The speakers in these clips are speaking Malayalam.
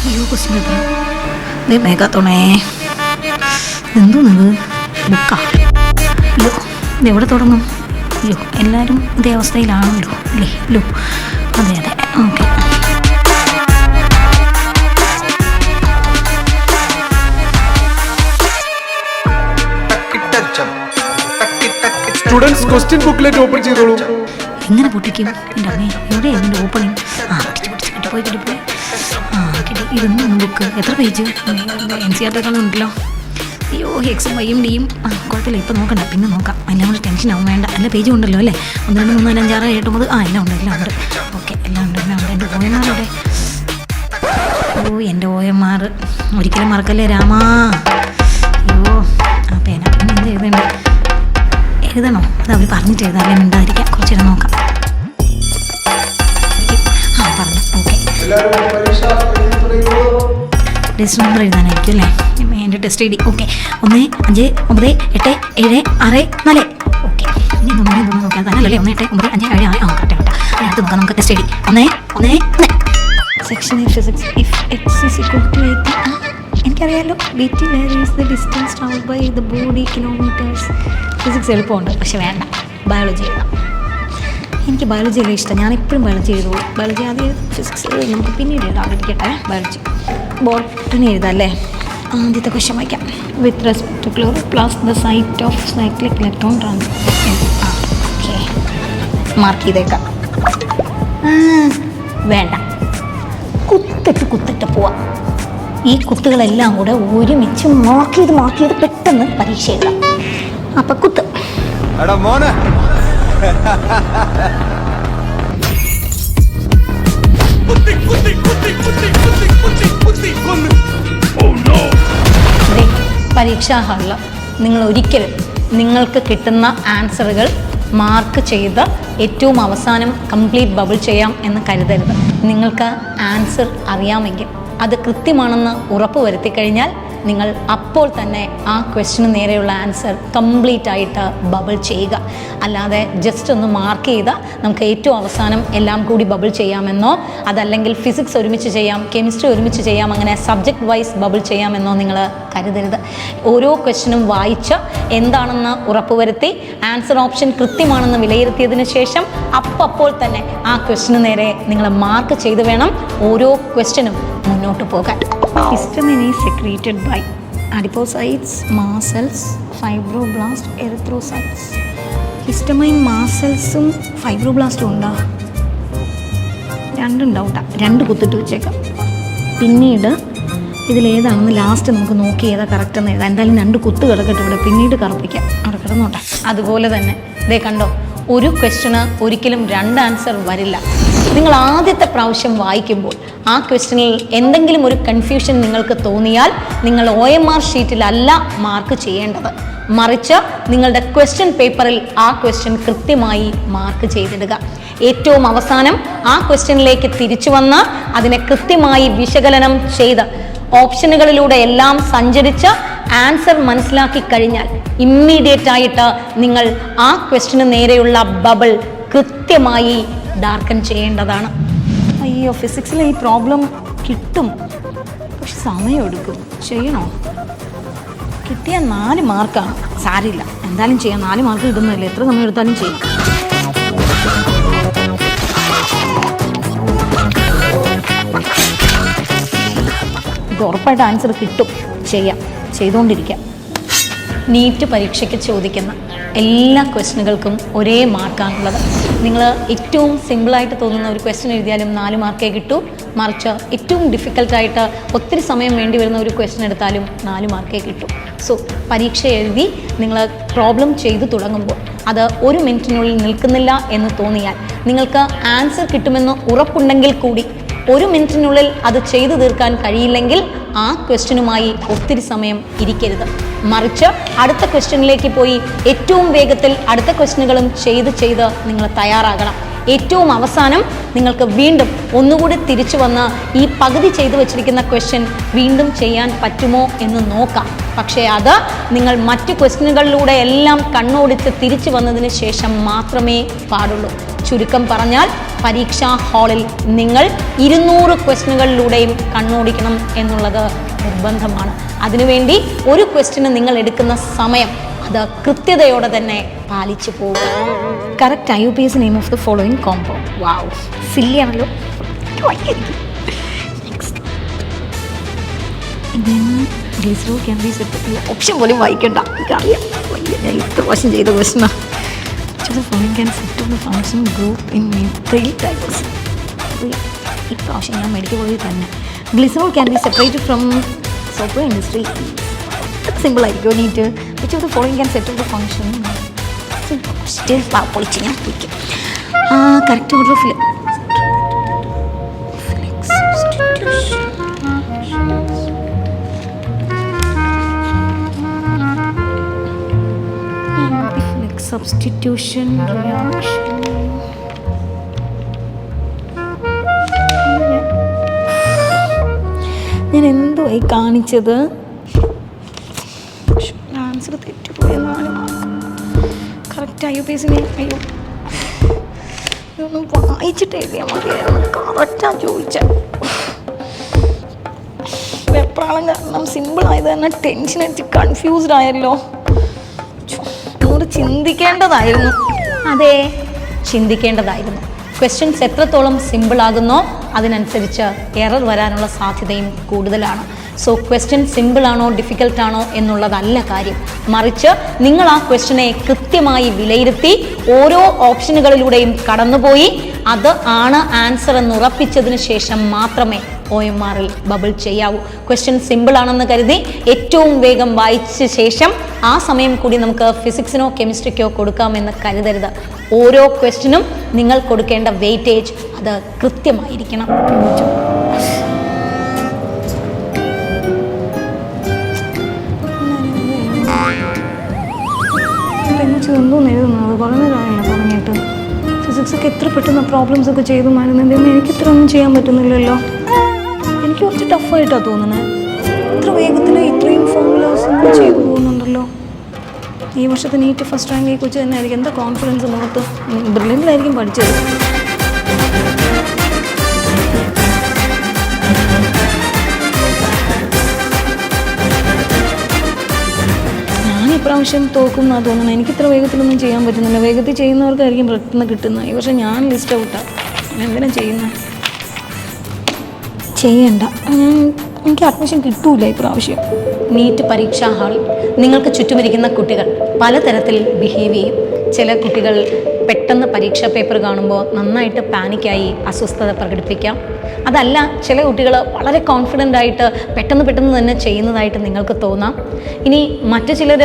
അയ്യോ ക്വസ്റ്റ്യൻ പേപ്പർ ഇതേ മേഘാത്തോണേ എന്തോന്നത് ബുക്കാ. അയ്യോ ഇതെവിടെ തുടങ്ങും? അയ്യോ എല്ലാവരും ഇതേ അവസ്ഥയിലാണല്ലോ അല്ലേ? അല്ലോ അതെ അതെ okay. Students question booklet open ചെയ്തോളൂ. എങ്ങനെ പൊട്ടിക്കും? എൻ്റെ അമ്മേ എവിടെയാണ് ഇതിൻ്റെ ഓപ്പണിങ്? കിട്ടിപ്പോയി കിട്ടി. ഇതൊന്നും ബുക്ക് എത്ര പേജ്? NCERT ഉണ്ടല്ലോ. അയ്യോ എക്സും വൈയും ഡിയും കുഴപ്പമില്ല, ഇപ്പം നോക്കണ്ട, പിന്നെ നോക്കാം. എല്ലാം കൂടെ ടെൻഷനാവും വേണ്ട. എല്ലാ പേജും ഉണ്ടല്ലോ അല്ലേ? 1 2 3 4 5 6 7 8 9 എല്ലാം ഉണ്ട്. ഓക്കെ എല്ലാം ഉണ്ട്. എൻ്റെ OMR എൻ്റെ OMR ഒരിക്കലും മറക്കല്ലേ രാമാ. അയ്യോ ആ പേന പിന്നെ എന്ത് എഴുതണോ? അത് അവർ പറഞ്ഞിട്ട് എഴുതാല്ലേ, മിണ്ടാതിരിക്കാം. കുറച്ചേരം നോക്കാം. പറഞ്ഞു ഓക്കെ. രജിസ്റ്റർ നമ്പർ എഴുതാനായിരിക്കും അല്ലേ? എൻ്റെ test I D okay 1 5 9 8 7 6 4. Okay ഇനി നോക്കാം തന്നല്ലേ 1 8 9 5 7 6 കറക്റ്റ്. അടുത്ത് നോക്കാം നമുക്ക് test I D 1 1 section physics if X is equal to 80. എനിക്കറിയാമല്ലോ BT where is the distance travel by the body kilometres. Physics എളുപ്പമുണ്ട്, പക്ഷെ വേണ്ട, ബയോളജി എഴുതാം. എനിക്ക് ബയോളജി അല്ലേ ഇഷ്ടം, ഞാനെപ്പോഴും ബയോളജി എഴുതുള്ളൂ. ബയോളജി ആദ്യം ഫിസിക്സ് നമുക്ക് പിന്നീട് എഴുതാം. ഇരിക്കട്ടെ ബയോളജി. ബോട്ടണി എഴുതാം അല്ലേ? ആദ്യത്തെ ക്വസ്റ്റ്യൻ വായിക്കാം. With respect to chloroplast the site of cyclic electron transfer. Okay mark ചെയ്തേക്കാം. വേണ്ട, കുത്തിട്ട് പോവാം. ഈ കുത്തുകളെല്ലാം കൂടെ ഒരുമിച്ച് മാർക്ക് ചെയ്ത് പെട്ടെന്ന് പരീക്ഷ എഴുതാം. അപ്പം കുത്ത് പരീക്ഷാ ഹാളിൽ നിങ്ങൾ ഒരിക്കലും നിങ്ങൾക്ക് കിട്ടുന്ന ആൻസറുകൾ മാർക്ക് ചെയ്ത് ഏറ്റവും അവസാനം കംപ്ലീറ്റ് ബബിൾ ചെയ്യാം എന്ന് കരുതരുത്. നിങ്ങൾക്ക് ആൻസർ അറിയാമെങ്കിൽ അത് കൃത്യമാണെന്ന് ഉറപ്പ് വരുത്തി കഴിഞ്ഞാൽ നിങ്ങൾ അപ്പോൾ തന്നെ ആ ക്വസ്റ്റിന് നേരെയുള്ള ആൻസർ കംപ്ലീറ്റ് ആയിട്ട് ബബിൾ ചെയ്യുക. അല്ലാതെ ജസ്റ്റ് ഒന്ന് മാർക്ക് ചെയ്ത് നമുക്ക് ഏറ്റവും അവസാനം എല്ലാം കൂടി ബബിൾ ചെയ്യാമെന്നോ അതല്ലെങ്കിൽ ഫിസിക്സ് ഒരുമിച്ച് ചെയ്യാം, കെമിസ്ട്രി ഒരുമിച്ച് ചെയ്യാം, അങ്ങനെ സബ്ജക്റ്റ് വൈസ് ബബിൾ ചെയ്യാമെന്നോ നിങ്ങൾ കരുതരുത്. ഓരോ ക്വസ്റ്റിനും വായിച്ച് എന്താണെന്ന് ഉറപ്പുവരുത്തി ആൻസർ ഓപ്ഷൻ കൃത്യമാണെന്ന് വിലയിരുത്തിയതിന് ശേഷം അപ്പോൾ തന്നെ ആ ക്വസ്റ്റിന് നേരെ നിങ്ങൾ മാർക്ക് ചെയ്ത് വേണം ഓരോ ക്വസ്റ്റിനും മുന്നോട്ട് പോകാൻ. Histamine is secreted by adipocytes, mast cells, fibroblasts, erythrocytes. Histamine mast സെൽസും ഫൈബ്രോബ്ലാസ്റ്റും ഉണ്ടോ? രണ്ടുണ്ടാവട്ടെ, 2 കുത്തിട്ട് വെച്ചേക്കാം. പിന്നീട് ഇതിലേതാണെന്ന് ലാസ്റ്റ് നമുക്ക് നോക്കി ഏതാ കറക്റ്റ് എന്ന് എഴുതാം. എന്തായാലും 2 കുത്ത് കിടക്കട്ടെ ഇവിടെ, പിന്നീട് കറപ്പിക്കാം. അവിടെ കിടന്നോട്ടെ. അതുപോലെ തന്നെ ഇതേ കണ്ടോ, ഒരു ക്വസ്റ്റിന് ഒരിക്കലും 2 ആൻസർ വരില്ല. നിങ്ങൾ ആദ്യത്തെ പ്രാവശ്യം വായിക്കുമ്പോൾ ആ ക്വസ്റ്റ്യനിൽ എന്തെങ്കിലും ഒരു കൺഫ്യൂഷൻ നിങ്ങൾക്ക് തോന്നിയാൽ നിങ്ങൾ OMR ഷീറ്റിലല്ല മാർക്ക് ചെയ്യേണ്ടത്, മറിച്ച് നിങ്ങളുടെ ക്വസ്റ്റ്യൻ പേപ്പറിൽ ആ ക്വസ്റ്റ്യൻ കൃത്യമായി മാർക്ക് ചെയ്തിടുക. ഏറ്റവും അവസാനം ആ ക്വസ്റ്റ്യനിലേക്ക് തിരിച്ചു വന്ന് അതിനെ കൃത്യമായി വിശകലനം ചെയ്ത് ഓപ്ഷനുകളിലൂടെ എല്ലാം സഞ്ചരിച്ച് ആൻസർ മനസ്സിലാക്കി കഴിഞ്ഞാൽ ഇമ്മീഡിയറ്റ് ആയിട്ട് നിങ്ങൾ ആ ക്വസ്റ്റ്യന് നേരെയുള്ള ബബിൾ കൃത്യമായി ഡാർക്കൻ ചെയ്യേണ്ടതാണ്. അയ്യോ ഫിസിക്സിലെ ഈ പ്രോബ്ലം കിട്ടും, പക്ഷെ സമയമെടുക്കും. ചെയ്യണോ? കിട്ടിയ 4 മാർക്കാണ്, സാരില്ല, എന്തായാലും ചെയ്യാം. 4 മാർക്ക് കിട്ടുന്നതല്ലേ, എത്ര സമയം എടുത്താലും ചെയ്യും. ഇത് ഉറപ്പായിട്ട് ആൻസർ കിട്ടും, ചെയ്യാം, ചെയ്തുകൊണ്ടിരിക്കാം. നീറ്റ് പരീക്ഷയ്ക്ക് ചോദിക്കുന്ന എല്ലാ ക്വസ്റ്റ്യനുകൾക്കും ഒരേ മാർക്കാണുള്ളത്. നിങ്ങൾ ഏറ്റവും സിമ്പിളായിട്ട് തോന്നുന്ന ഒരു ക്വസ്റ്റ്യൻ എഴുതിയാലും 4 മാർക്കേ കിട്ടൂ, മറിച്ച് ഏറ്റവും ഡിഫിക്കൽട്ടായിട്ട് ഒത്തിരി സമയം വേണ്ടി വരുന്ന ഒരു ക്വസ്റ്റ്യൻ എടുത്താലും 4 മാർക്കേ കിട്ടൂ. സോ പരീക്ഷ എഴുതി നിങ്ങൾ പ്രോബ്ലം ചെയ്തു തുടങ്ങുമ്പോൾ അത് 1 മിനിറ്റിനുള്ളിൽ നിൽക്കുന്നില്ല എന്ന് തോന്നിയാൽ, നിങ്ങൾക്ക് ആൻസർ കിട്ടുമെന്ന് ഉറപ്പുണ്ടെങ്കിൽ കൂടി 1 മിനിറ്റിനുള്ളിൽ അത് ചെയ്തു തീർക്കാൻ കഴിയില്ലെങ്കിൽ ആ ക്വസ്റ്റ്യനുമായി ഒത്തിരി സമയം ഇരിക്കരുത്, മറിച്ച് അടുത്ത ക്വസ്റ്റ്യനിലേക്ക് പോയി ഏറ്റവും വേഗത്തിൽ അടുത്ത ക്വസ്റ്റ്യനുകളും ചെയ്ത് നിങ്ങൾ തയ്യാറാകണം. ഏറ്റവും അവസാനം നിങ്ങൾക്ക് വീണ്ടും ഒന്നുകൂടി തിരിച്ചു വന്ന് ഈ പകുതി ചെയ്തു വച്ചിരിക്കുന്ന ക്വസ്റ്റ്യൻ വീണ്ടും ചെയ്യാൻ പറ്റുമോ എന്ന് നോക്കാം. പക്ഷേ അത് നിങ്ങൾ മറ്റ് ക്വസ്റ്റ്യനുകളിലൂടെ എല്ലാം കണ്ണോടിച്ച് തിരിച്ചു വന്നതിന് ശേഷം മാത്രമേ പാടുള്ളൂ. ചുരുക്കം പറഞ്ഞാൽ പരീക്ഷാ ഹാളിൽ നിങ്ങൾ 200 ക്വസ്റ്റ്യനുകളിലൂടെയും കണ്ണോടിക്കണം എന്നുള്ളത് നിർബന്ധമാണ്. അതിനുവേണ്ടി ഒരു ക്വസ്റ്റ്യന് നിങ്ങൾ എടുക്കുന്ന സമയം അത് കൃത്യതയോടെ തന്നെ പാലിച്ചു പോവുക. Correct IUPAC name of the following compound. Wow, സില്ലിയാണല്ലോ. Glycerol can be set. Option പോലും വായിക്കണ്ട, എനിക്കറിയാം. ഞാൻ ഇത്ര പ്രാവശ്യം ചെയ്ത ക്വസ്റ്റ്യനാണ്. Can set of the function group in methyl diversity. ഇപ്രാവശ്യം ഞാൻ മെഡിക്കൽ കോളേജിൽ തന്നെ. Glycerol can be separated from soap industry. Simple ആയിരിക്കും. NEET which of the following can set of the function. പൊളിച്ച് ഞാൻ പൊളിക്കും. Correct order of substitution reaction. ഞാൻ എന്തോ ഈ കാണിച്ചത്? ആൻസർ തെറ്റിപ്പോയെന്നാണ്. Correct IUPAC name. അയ്യോ, ഇതൊന്നും വായിച്ചിട്ട് എഴുതിയാൽ മതിയായിരുന്നു. കറക്റ്റാണ് ചോദിച്ചത്. വെപ്രാളം കാരണം സിമ്പിളായത് തന്നെ ടെൻഷൻ അടിച്ച് കൺഫ്യൂസ്ഡ് ആയല്ലോ. ചിന്തിക്കേണ്ടതായിരുന്നു. അതെ, ചിന്തിക്കേണ്ടതായിരുന്നു. ക്വസ്റ്റ്യൻസ് എത്രത്തോളം സിമ്പിൾ ആകുന്നോ അതിനനുസരിച്ച് എറർ വരാനുള്ള സാധ്യതയും കൂടുതലാണ്. സോ ക്വസ്റ്റ്യൻ സിമ്പിൾ ആണോ ഡിഫിക്കൽട്ട് ആണോ എന്നുള്ളതല്ല കാര്യം, മറിച്ച് നിങ്ങൾ ആ ക്വസ്റ്റ്യനെ കൃത്യമായി വിലയിരുത്തി ഓരോ ഓപ്ഷനുകളിലൂടെയും കടന്നുപോയി അത് ആണ് ആൻസർ എന്ന് ഉറപ്പിച്ചതിന് ശേഷം മാത്രമേ OMRൽ ബബിൾ ചെയ്യാവൂ. ക്വസ്റ്റ്യൻ സിമ്പിൾ ആണെന്ന് കരുതി ഏറ്റവും വേഗം വായിച്ച ശേഷം ആ സമയം കൂടി നമുക്ക് ഫിസിക്സിനോ കെമിസ്ട്രിക്കോ കൊടുക്കാമെന്ന് കരുതരുത്. ഓരോ ക്വസ്റ്റ്യനും നിങ്ങൾ കൊടുക്കേണ്ട വെയിറ്റേജ് അത് കൃത്യമായിരിക്കണം. എന്തോന്ന് എഴുതുന്നത്? കുറേ നേരമായല്ലോ പറഞ്ഞിട്ട്. ഫിസിക്സൊക്കെ എത്ര പെട്ടെന്ന് പ്രോബ്ലംസ് ഒക്കെ ചെയ്തു മാറുന്നുണ്ടെങ്കിൽ എനിക്ക് ഇത്ര ഒന്നും ചെയ്യാൻ പറ്റുന്നില്ലല്ലോ. എനിക്ക് കുറച്ച് ടഫായിട്ടാണ് തോന്നുന്നത്. ഇത്ര വേഗത്തിൽ ഇത്രയും ഫോർമുലാസ് ചെയ്തു പോകുന്നുണ്ടല്ലോ. ഈ വർഷത്തെ നീറ്റ് ഫസ്റ്റ് റാങ്ക് ഈ കൊച്ചു തന്നെ ആയിരിക്കും. എന്താ കോൺഫിഡൻസ് മുഖത്ത്. ബ്രില്യൻ്റിലായിരിക്കും പഠിച്ചത്. ഇപ്രാവശ്യം തോക്കും എന്നാണ് തോന്നുന്നത്. എനിക്കിത്ര വേഗത്തിലൊന്നും ചെയ്യാൻ പറ്റുന്നില്ല. വേഗത്തിൽ ചെയ്യുന്നവർക്കായിരിക്കും പെട്ടെന്ന് കിട്ടുന്നത്. ഈ വർഷം ഞാൻ ലിസ്റ്റ് ഔട്ടാണ്. എന്തിനാ ചെയ്യുന്നത്? ചെയ്യണ്ട. എനിക്ക് അഡ്മിഷൻ കിട്ടൂല ഇപ്രാവശ്യം. നീറ്റ് പരീക്ഷാ ഹാളിൽ നിങ്ങൾക്ക് ചുറ്റുമിരിക്കുന്ന കുട്ടികൾ പലതരത്തിൽ ബിഹേവ് ചെയ്യും. ചില കുട്ടികൾ പെട്ടെന്ന് പരീക്ഷാ പേപ്പർ കാണുമ്പോൾ നന്നായിട്ട് പാനിക്കായി അസ്വസ്ഥത പ്രകടിപ്പിക്കാം. അതല്ല, ചില കുട്ടികൾ വളരെ കോൺഫിഡൻ്റ് ആയിട്ട് പെട്ടെന്ന് തന്നെ ചെയ്യുന്നതായിട്ട് നിങ്ങൾക്ക് തോന്നാം. ഇനി മറ്റു ചിലർ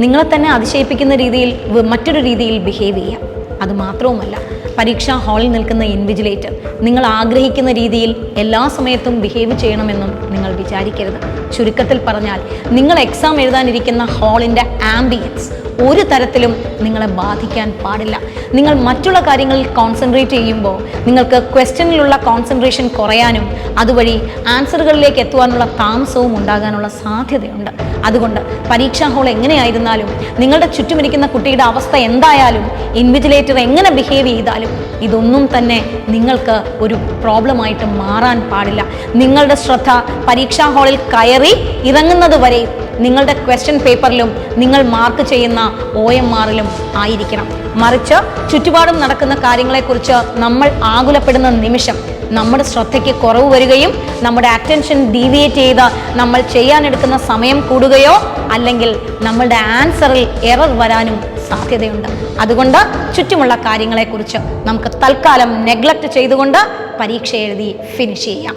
നിങ്ങളെ തന്നെ അതിശയിപ്പിക്കുന്ന രീതിയിൽ മറ്റൊരു രീതിയിൽ ബിഹേവ് ചെയ്യാം. അതുമാത്രവുമല്ല, പരീക്ഷാ ഹാളിൽ നിൽക്കുന്ന ഇൻവിജിലേറ്റർ നിങ്ങൾ ആഗ്രഹിക്കുന്ന രീതിയിൽ എല്ലാ സമയത്തും ബിഹേവ് ചെയ്യണമെന്നും നിങ്ങൾ വിചാരിക്കരുത്. ചുരുക്കത്തിൽ പറഞ്ഞാൽ, നിങ്ങൾ എക്സാം എഴുതാനിരിക്കുന്ന ഹാളിൻ്റെ ആംബിയൻസ് ഒരു തരത്തിലും നിങ്ങളെ ബാധിക്കാൻ പാടില്ല. നിങ്ങൾ മറ്റുള്ള കാര്യങ്ങളിൽ കോൺസെൻട്രേറ്റ് ചെയ്യുമ്പോൾ നിങ്ങൾക്ക് ക്വസ്റ്റ്യനിലുള്ള കോൺസെൻട്രേഷൻ കുറയാനും അതുവഴി ആൻസറുകളിലേക്ക് എത്തുവാനുള്ള താമസവും ഉണ്ടാകാനുള്ള സാധ്യതയുണ്ട്. അതുകൊണ്ട് പരീക്ഷാ ഹാൾ എങ്ങനെയായിരുന്നാലും നിങ്ങളുടെ ചുറ്റുമിരിക്കുന്ന കുട്ടിയുടെ അവസ്ഥ എന്തായാലും ഇൻവിജിലേറ്റർ എങ്ങനെ ബിഹേവ് ചെയ്താലും ഇതൊന്നും തന്നെ നിങ്ങൾക്ക് ഒരു പ്രോബ്ലമായിട്ട് മാറാൻ പാടില്ല. നിങ്ങളുടെ ശ്രദ്ധ പരീക്ഷാ ഹാളിൽ കയറി ഇറങ്ങുന്നത് വരെ നിങ്ങളുടെ ക്വസ്റ്റ്യൻ പേപ്പറിലും നിങ്ങൾ മാർക്ക് ചെയ്യുന്ന OMRലും ആയിരിക്കണം. മറിച്ച് ചുറ്റുപാടും നടക്കുന്ന കാര്യങ്ങളെക്കുറിച്ച് നമ്മൾ ആകുലപ്പെടുന്ന നിമിഷം നമ്മുടെ ശ്രദ്ധയ്ക്ക് കുറവ് വരികയും നമ്മുടെ അറ്റൻഷൻ ഡീവിയേറ്റ് ചെയ്ത് നമ്മൾ ചെയ്യാനെടുക്കുന്ന സമയം കൂടുകയോ അല്ലെങ്കിൽ നമ്മളുടെ ആൻസറിൽ എറർ വരാനും സാധ്യതയുണ്ട്. അതുകൊണ്ട് ചുറ്റുമുള്ള കാര്യങ്ങളെക്കുറിച്ച് നമുക്ക് തൽക്കാലം നെഗ്ലക്റ്റ് ചെയ്തുകൊണ്ട് പരീക്ഷ എഴുതി ഫിനിഷ് ചെയ്യാം.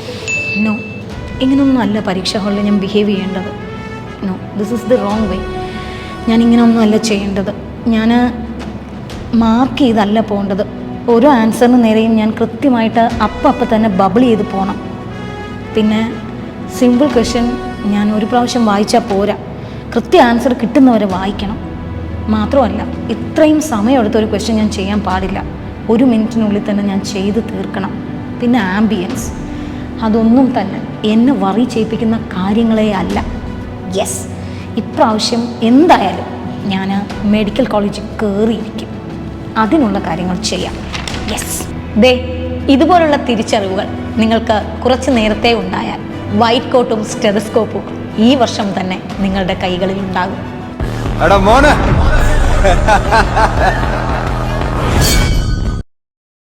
നോ, ഇങ്ങനൊന്നും അല്ല പരീക്ഷാ ഹാളിൽ ഞാൻ ബിഹേവ് ചെയ്യേണ്ടത്. No, this is the wrong way. ഞാൻ ഇങ്ങനെയൊന്നും അല്ല ചെയ്യേണ്ടത്. ഞാൻ മാർക്ക് ചെയ്തല്ല പോകേണ്ടത്. ഓരോ ആൻസറിന് നേരെയും ഞാൻ കൃത്യമായിട്ട് അപ്പം തന്നെ ബബിൾ ചെയ്ത് പോകണം. പിന്നെ സിമ്പിൾ ക്വസ്റ്റ്യൻ ഞാൻ ഒരു പ്രാവശ്യം വായിച്ചാൽ പോരാ, കൃത്യ ആൻസർ കിട്ടുന്നവരെ വായിക്കണം. മാത്രമല്ല, ഇത്രയും സമയമെടുത്ത ഒരു ക്വസ്റ്റ്യൻ ഞാൻ ചെയ്യാൻ പാടില്ല. 1 മിനിറ്റിനുള്ളിൽ തന്നെ ഞാൻ ചെയ്ത് തീർക്കണം. പിന്നെ ആംബിയൻസ്, അതൊന്നും തന്നെ എന്നെ വറി ചെയ്യിപ്പിക്കുന്ന കാര്യങ്ങളേ അല്ല. യെസ്, ഇപ്രാവശ്യം എന്തായാലും ഞാൻ മെഡിക്കൽ കോളേജിൽ കയറിയിരിക്കും. അതിനുള്ള കാര്യങ്ങൾ ചെയ്യാം. യെസ്, ദേ ഇതുപോലുള്ള തിരിച്ചറിവുകൾ നിങ്ങൾക്ക് കുറച്ച് നേരത്തെ ഉണ്ടായാൽ വൈറ്റ് കോട്ടും സ്റ്റെതസ്കോപ്പും ഈ വർഷം തന്നെ നിങ്ങളുടെ കൈകളിൽ ഉണ്ടാകും.